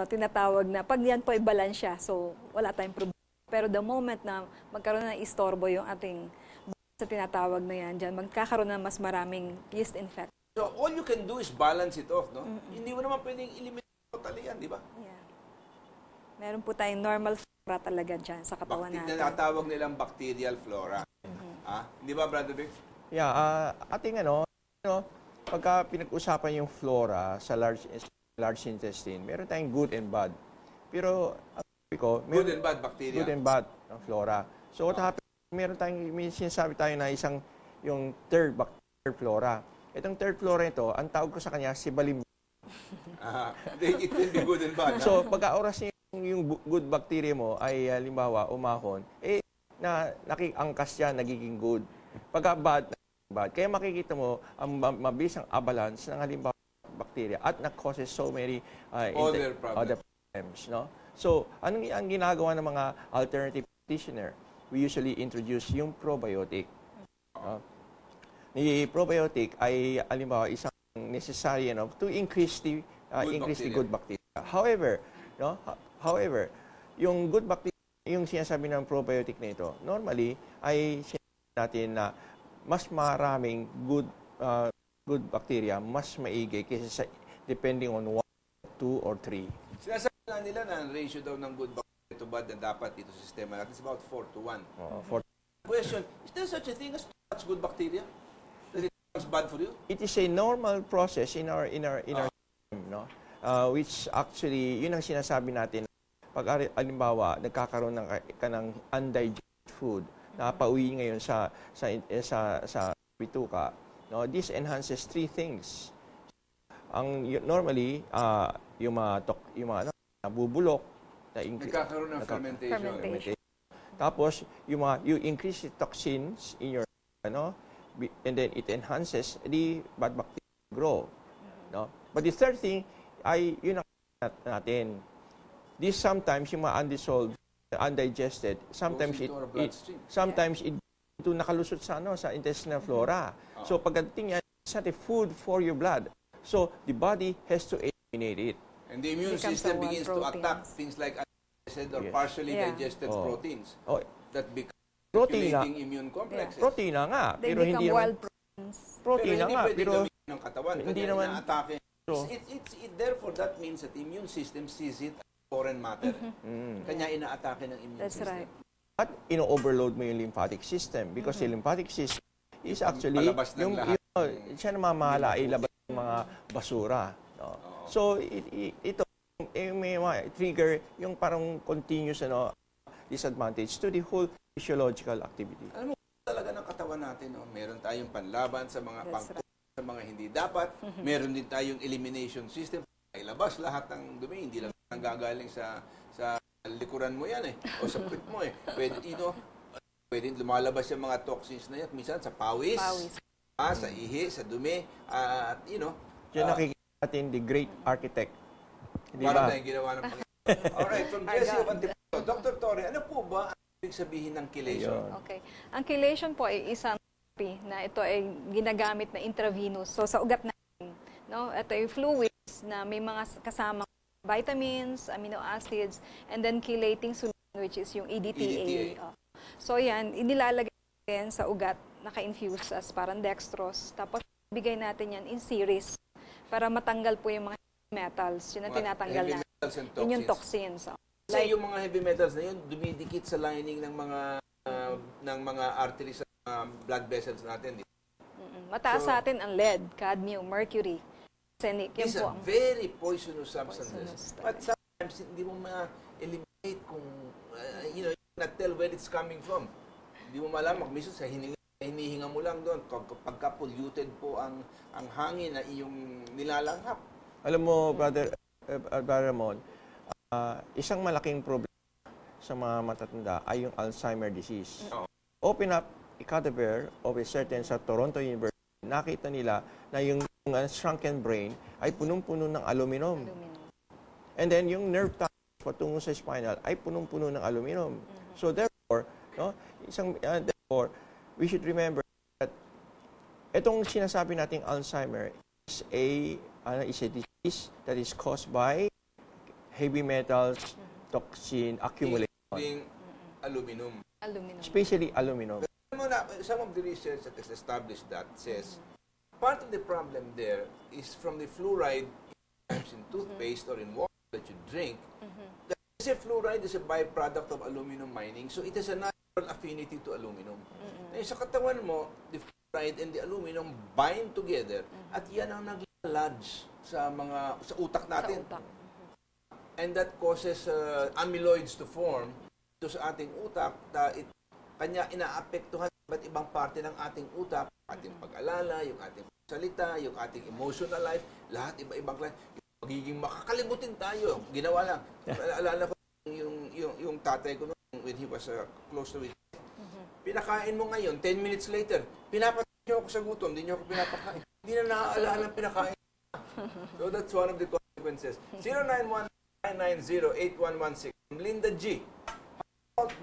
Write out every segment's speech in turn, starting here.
tinatawag na pag yan po ay balansya, so wala tayong problema. Pero the moment na magkaroon ng istorbo yung ating sa tinatawag na yan, dyan magkakaroon na mas maraming yeast infection. So all you can do is balance it off, no? Hindi mo naman pwedeng eliminate totally yan, di ba? Yeah. Meron po tayong normal flora talaga dyan sa katawan natin. Natawag nilang bacterial flora. Hindi ba, Brother Vic? Yeah, ating pagka pinag-usapan yung flora sa large intestine, meron tayong good and bad. Pero good and bad bacteria. Good and bad ng flora. So what happens, meron tayong, sinasabi tayo na yung third flora. Itong third flora ito, ang tawag ko sa kanya, si balim. It can be good and bad. So pagka oras yung good bacteria mo ay halimbawa umahon, nakiangkas yan, nagiging good. Pagka bad. Kaya makikita mo, ang mabilis ang avalanche ng halimbawa bacteria at na-causes so many other problems. No? So, ang ginagawa ng mga alternative practitioner? We usually introduce yung probiotic. Yung probiotic ay, halimbawa, isang necessary to increase the good bacteria. However, yung good bacteria, yung sinasabi ng probiotic na ito, normally ay sinasabi natin na mas maraming good bacteria, mas maigi kaysa sa depending on 1, 2, or 3. Sinasabi nila na ang ratio daw ng good bacteria to bad na dapat dito sa sistema natin is about 4:1. Question, is there such a thing as too much good bacteria? That it becomes bad for you? It is a normal process in our system, no? Which actually, yun ang sinasabi natin. Pag halimbawa, nagkakaroon ng undigested food, napauwi ngayon sa bituka, no? This enhances 3 things. Normally, yung mga nabubulok, nagkakaroon ng fermentation. Tapos, you increase the toxins in your, and then it enhances the bad bacteria to grow. No? But the third thing ay yun ang natin. This sometimes yung mga undissolved, undigested, sometimes it nakalusot sa intestinal flora. So pagdating yan, it's not a food for your blood. So the body has to eliminate it. And the immune system begins to attack things like undigested or partially digested proteins that become circulating immune complexes. Protein na nga, pero hindi naman protein na nga, pero ng katawan hindi naman atake. Therefore that means that the immune system sees it as foreign matter. Kanya inaatake ng immune system. Right. At ino-overload mo yung lymphatic system because the lymphatic system is actually yung siya namamahala ilabas ng mga basura. No? So ito may trigger yung parang continuous disadvantage to the whole physiological activity. Alam mo talaga ng katawan natin, meron tayong panlaban sa mga sa mga hindi dapat, meron din tayong elimination system. Ilabas lahat ng dumi, hindi lang nanggagaling sa likuran mo yan o sa puwit mo pwede lumalabas yung mga toxins na yan minsan sa pawis. Sa ihi, sa dumi, at Diyan nakikita natin the great architect. Para tayong ginawa ng Panginoon. Alright, from Jesse of Antipolo. Dr. Torre, ano po ba ang ibig sabihin ng chelation? Okay. Ang chelation po ay isang therapy na ito ay ginagamit na intravenous. So sa ugat natin, ito ay fluids na may mga kasamang vitamins, amino acids, and then chelating solution which is yung EDTA. So yan, inilalagay natin sa ugat, naka-infuse as parang dextrose. Tapos bigay natin yan in series para matanggal po yung mga metals. Yun ang tinatanggal natin. Yun yung toxins. Kasi yung mga heavy metals na yun, dumidikit sa lining ng mga arteries sa blood vessels natin. Mataas sa atin ang lead, cadmium, mercury, arsenic. These are very poisonous substances. But sometimes, hindi mo ma-eliminate kung, you cannot tell where it's coming from. Hindi mo malamak. Minsan sa hinihinga mo lang doon. Pagka polluted po ang hangin na iyong nilalanghap. Alam mo, Brother Ramon, isang malaking problema sa mga matatanda ay yung Alzheimer disease. Open up a cadaver of a certain sa Toronto University, nakita nila na yung shrunken brain ay punong-puno ng aluminum. And then yung nerve tubes patungo sa spinal ay punong-puno ng aluminum. So therefore, we should remember that itong sinasabi nating Alzheimer is a disease that is caused by heavy metals, toxin, accumulation. Including aluminum. Aluminum. Especially aluminum. Some of the research that has established that says part of the problem there is from the fluoride in toothpaste or in water that you drink. Kasi fluoride is a byproduct of aluminum mining, so it has a natural affinity to aluminum. Ngayon, sa katawan mo, the fluoride and the aluminum bind together at yan ang nag-lodge sa utak natin. Sa utak. And that causes amyloids to form ito sa ating utak. Kanya inaapektuhan iba't ibang parte ng ating utak, ating pag-alala, yung ating salita, yung ating emotional life, lahat iba-ibang klase. Magiging makakalimutin tayo. Ginawa lang. Alala ko yung tatay ko when he was close to it. Pinakain mo ngayon, 10 minutes later, pinapatay niyo ako sa gutom, hindi niyo ako pinapakain. Hindi na naaalala ang pinakain. So that's one of the consequences. 091-990-8116. Linda G.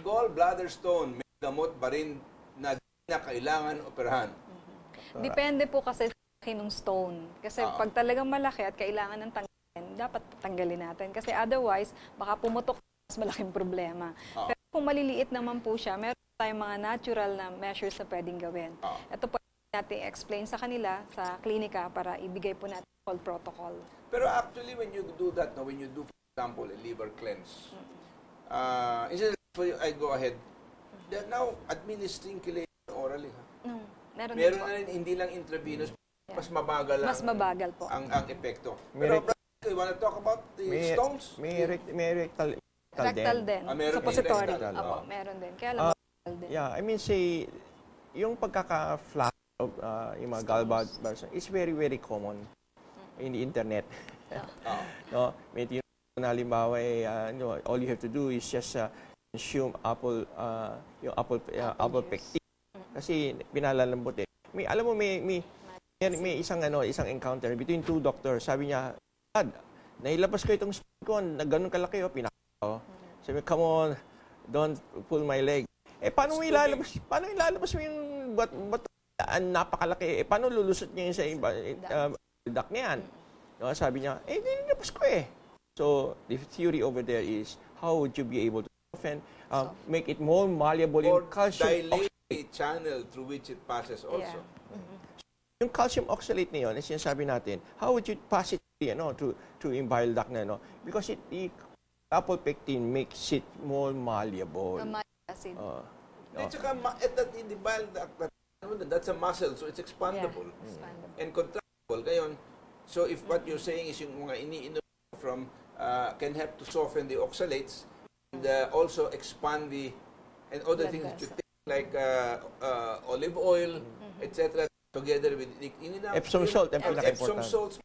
Gallbladder stone, may gamot ba rin na di na kailangan operahan? Depende po kasi sa laki ng stone. Kasi pag talagang malaki at kailangan ng tanggalin, dapat tanggalin natin. Kasi otherwise, baka pumutok mas malaking problema. Pero kung maliliit naman po siya, meron tayong mga natural na measures na pwedeng gawin. Ito po natin explain sa kanila sa klinika para ibigay po natin called protocol. Pero actually, when you do that, when you do, for example, a liver cleanse, instead I go ahead, they're now administering chelator orally. Meron na rin, hindi lang intravenous, mas mabagal mas mabagal po ang epekto. Pero you wanna talk about the stones? May rectal din. Suppository. Meron din. Kaya lang rectal din. Yeah, I mean say, yung pagkaka-flash of yung mga gallbladder is very, very common in the internet. No, may halimbawa, all you have to do is just consume yung apple pectin. Kasi pinalalambot eh. Alam mo may isang encounter between two doctors. Sabi niya, "Dad, nailabas ko itong spoon ko, na ganun kalaki pinaka." Sabi, "Come on, don't pull my leg." Paano ilalabas mo yung bato napakalaki? Paano lulusot niya yung sa iba dak niyan? No, sabi niya, nilabas ko eh. So, the theory over there is how would you be able to often make it more malleable in calcium dilate the channel through which it passes also. Yung calcium oxalate na yun, as sinasabi natin, how would you pass it to yung bile duct na, because the apple pectin makes it more malleable. Acid. At saka, in the bile duct, that's a muscle, so it's expandable. And contractible. Ngayon, so if what you're saying is yung mga iniinom from can help to soften the oxalates and also expand the and other things that you take like olive oil, etc. together with Epsom salt. Epsom salts.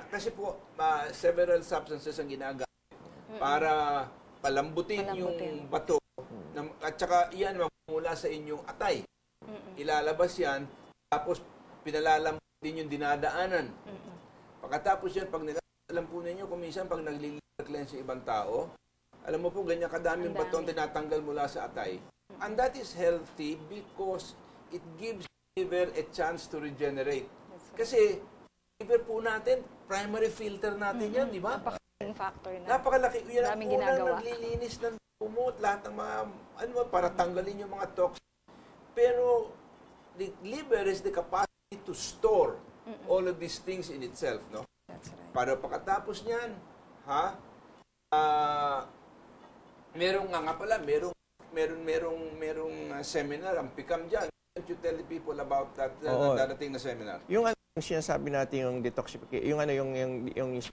Kasi po several substances ang ginagamit para palambutin yung bato at saka yan magmula sa inyong atay. Ilalabas yan tapos pinalalambutin din yung dinadaanan. Pagkatapos yan, pag alam po ninyo, kung minsan pag nag-liver cleanse yung ibang tao, alam mo po, ganyan kadaming bato ang tinatanggal mula sa atay. And that is healthy because it gives liver a chance to regenerate. Kasi, liver po natin, primary filter natin yan, di ba? Napakalaking factor na. Napakalalaki. Yan ang unang ginagawa. naglilinis ng kumot, lahat ng mga, para tanggalin yung mga toxins. Pero, the liver is the capacity to store all of these things in itself, no? That's right. Para pagkatapos niyan, merong seminar ang PICAM diyan. Can't you tell the people about that darating na seminar? Yung sinasabi natin yung detoxification, yung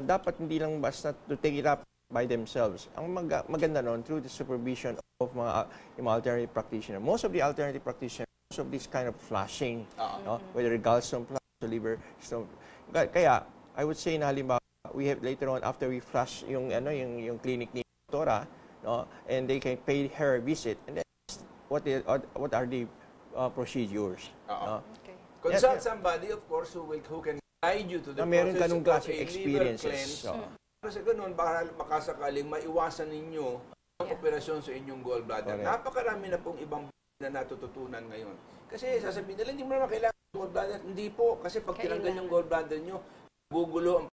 dapat hindi lang basta to take it up by themselves. Ang maganda noon through the supervision of mga alternative practitioner. Most of the alternative practitioners of this kind of flashing, whether gallstone flash or liver stone. Kaya I would say na halimbawa we have later on after we flash yung clinic ni Doktora, and they can pay her a visit, and then what are the procedures. Okay. Consult somebody, of course, who can guide you to the meron process ganung of klaseng a experiences. liver cleanse. Kasi ganun, baka makasakaling maiwasan ninyo ang operasyon sa inyong gallbladder. Okay. Napakarami na pong ibang na natututunan ngayon. Kasi sasabihin nila, hindi mo naman kailangan ng gallbladder. Hindi po, kasi pag tinanggal yung gallbladder nyo, gugulo ang